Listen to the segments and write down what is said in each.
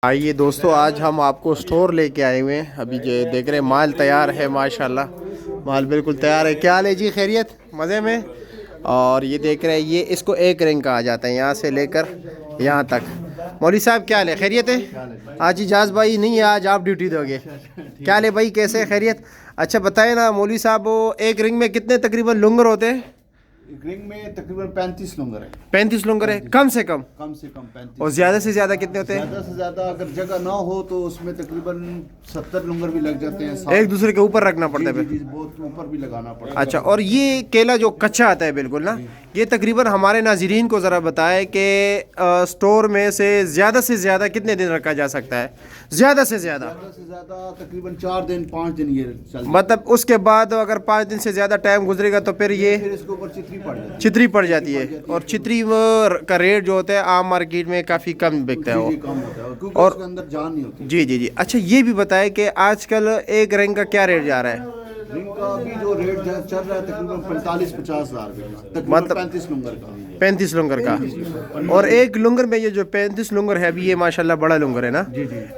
आइए दोस्तों, आज हम आपको स्टोर लेके आए हुए हैं। अभी जो देख रहे हैं माल तैयार है, माशाल्लाह माल बिल्कुल तैयार है। क्या हाल है जी, खैरियत, मज़े में। और ये देख रहे हैं, ये इसको एक रिंग कहा जाता है, यहाँ से लेकर यहाँ तक। मौलवी साहब क्या हाल है, खैरियत है। आज इजाज़ भाई नहीं है, आज आप ड्यूटी दोगे। क्या हाल है भाई, कैसे है, खैरियत। अच्छा बताए ना मौलवी साहब, वो एक रिंग में कितने तकरीबन लुंगर होते हैं। रिंग में तकरीबन 35 लुंगर है। 35 लुंगर है, कम से कम 35। और ज़्यादा से ज़्यादा कितने होते हैं। ज़्यादा से ज़्यादा अगर जगह ना हो तो उसमें तकरीबन 70 लुंगर भी लग जाते हैं। एक दूसरे के ऊपर रखना पड़ता है। जी, बहुत ऊपर भी लगाना पड़ता है। अच्छा, और ये केला जो कच्चा आता है बिल्कुल ना, ये तकरीबन हमारे नाज़रीन को ज़रा बताएं कि स्टोर में से ज़्यादा कितने दिन रखा जा सकता है। ज़्यादा से ज़्यादा तकरीबन 4 दिन 5 दिन ये चलता है। मतलब उसके बाद अगर 5 दिन से ज़्यादा टाइम गुजरेगा तो फिर ये फिर इसके ऊपर चितरी पड़ जाती है। और चितरी का रेट जो होता है आम मार्केट में काफ़ी कम बिकता है वो, कम होता है क्योंकि और उसके अंदर जान नहीं होती। जी जी जी। अच्छा ये भी बताएं कि आजकल एक रिंग का क्या रेट जा रहा है। रिंग का अभी जो रेट चल रहा है तकरीबन 45-50 हज़ार रुपये, मतलब 35 लुंगर का। 35 लुंगर का। और एक लुंगर में ये जो 35 लुंगर है अभी, ये माशाल्लाह बड़ा लुंगर है ना।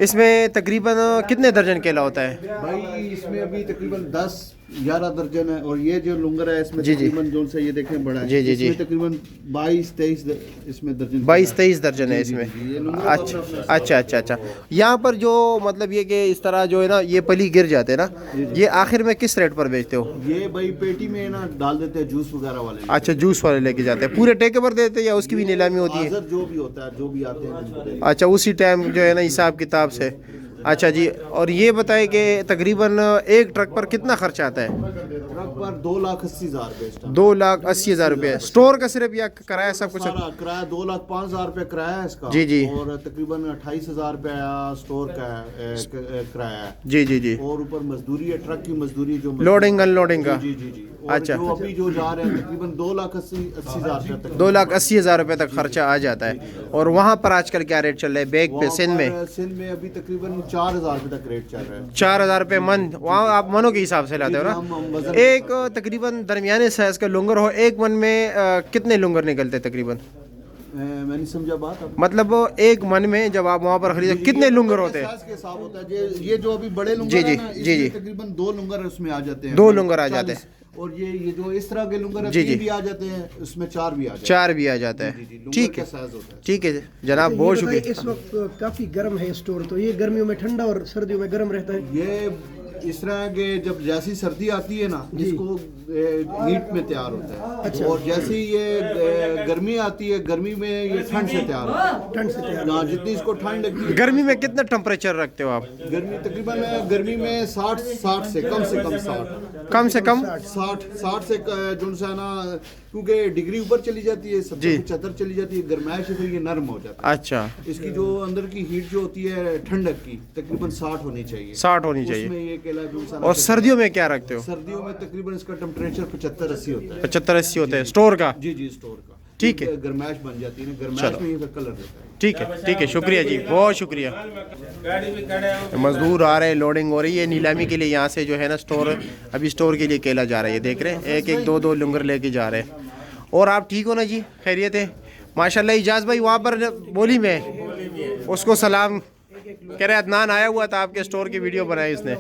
इसमें तकरीबन कितने दर्जन केला होता है भाई। इसमें अभी तकरीबन 10-11 दर्जन है। और ये जो लुंगर है इसमें तकरीबन जो से ये देखें बड़ा है। जी जी जी, तकरीबन 22-23 इसमें दर्जन, 22-23 दर्जन है इसमें। अच्छा अच्छा अच्छा। यहाँ पर जो मतलब ये कि इस तरह जो है ना, ये पली गिर जाते हैं ना, ये आखिर में किस रेट पर बेचते हो। ये भाई पेटी में ना डाल देते हैं, जूस वगैरह वाले। अच्छा, जूस वाले लेके जाते हैं, पूरे ठेके पर देते हैं या उसकी भी नीलामी होती है। जो भी होता है, जो भी आते हैं। अच्छा, उसी टाइम जो है ना हिसाब किताब से। अच्छा जी, और ये बताएं कि तकरीबन एक ट्रक पर कितना खर्चा आता है। ट्रक पर 2,80,000 रुपये। 2,80,000 रुपये स्टोर का सिर्फ, या किराया सब कुछ। किराया 2,05,000 रुपये किराया है इसका। जी जी। और तकरीबन 28,000 रुपये स्टोर का किराया है। जी जी जी। और ऊपर मजदूरी है, ट्रक की मजदूरी, जो लोडिंग अनलोडिंग का। जी जी जी। अच्छा, जो अभी जो जा रहे हैं तकरीबन 2,80,000 रुपये तक, 2,80,000 रुपये तक खर्चा आ जाता है। और वहाँ पर आजकल क्या रेट चल रहा है बैग पे, सिंध में। सिंध में अभी तकरीबन 4,000 रुपये तक रेट चल रहा है। 4,000 रुपये मन। वहाँ आप मनों के हिसाब से लाते हो ना। एक तकरीबन दरमियाने साइज का लुंगर हो, एक मन में कितने लुंगर निकलते हैं तकरीबन। मैं नहीं समझा बात। मतलब एक मन में जब आप वहाँ पर खरीदे कितने लुंगर होते हैं। के हिसाब होता है। ये जो अभी बड़े लुंगर जी जी है ना, जी जी, तकरीबन 2 लुंगर उसमें आ जाते हैं। 2 लुंगर आ जाते हैं। और ये जो इस तरह के लुंगर जी जी भी आ जाते हैं, उसमें 4 भी आ जाते हैं। 4 भी आ जाता है। ठीक है, ठीक है जनाब, बहुत शुक्रिया। इस वक्त काफी गर्म है स्टोर, तो ये गर्मियों में ठंडा और सर्दियों में गर्म रहता है। ये इस तरह के जब जैसी सर्दी आती है ना, इसको हीट में तैयार होता है। अच्छा। और जैसे ही ये गर्मी आती है, गर्मी में ये ठंड से तैयार होता है। ठंड से तैयार। हाँ, जितनी इसको ठंड लगती है। गर्मी में कितना टेम्परेचर रखते हो आप। गर्मी तकरीबन गर्मी में 60 से कम 60, कम से कम 60 से जो है ना, क्योंकि डिग्री ऊपर चली जाती है, 70-75 चली जाती है गर्माइश, फिर ये नरम हो जाता है। अच्छा, इसकी जो अंदर की हीट जो होती है ठंडक की, तकरीबन 60 होनी चाहिए। 60 होनी चाहिए। उसमें ये केला जो है। और सर्दियों में क्या रखते हो। सर्दियों में तकरीबन इसका टेम्परेचर 75-80 होता है। 75-80 होते हैं स्टोर का। जी जी, स्टोर का। ठीक है, गर्माइश बन जाती है ना, गर्माइश में ये कलर रहता है। ठीक है, शुक्रिया जी, बहुत शुक्रिया। मजदूर आ रहे हैं, लोडिंग हो रही है नीलामी के लिए। यहाँ से जो है ना स्टोर, अभी स्टोर के लिए केला जा रहा है, ये देख रहे हैं, एक 2 लुंगर लेके जा रहे हैं। और आप ठीक हो ना जी, खैरियत है माशाल्लाह। इजाज़ भाई वहाँ पर बोली में उसको सलाम कह रहे, अदनान आया हुआ था आपके स्टोर की वीडियो बनाई उसने।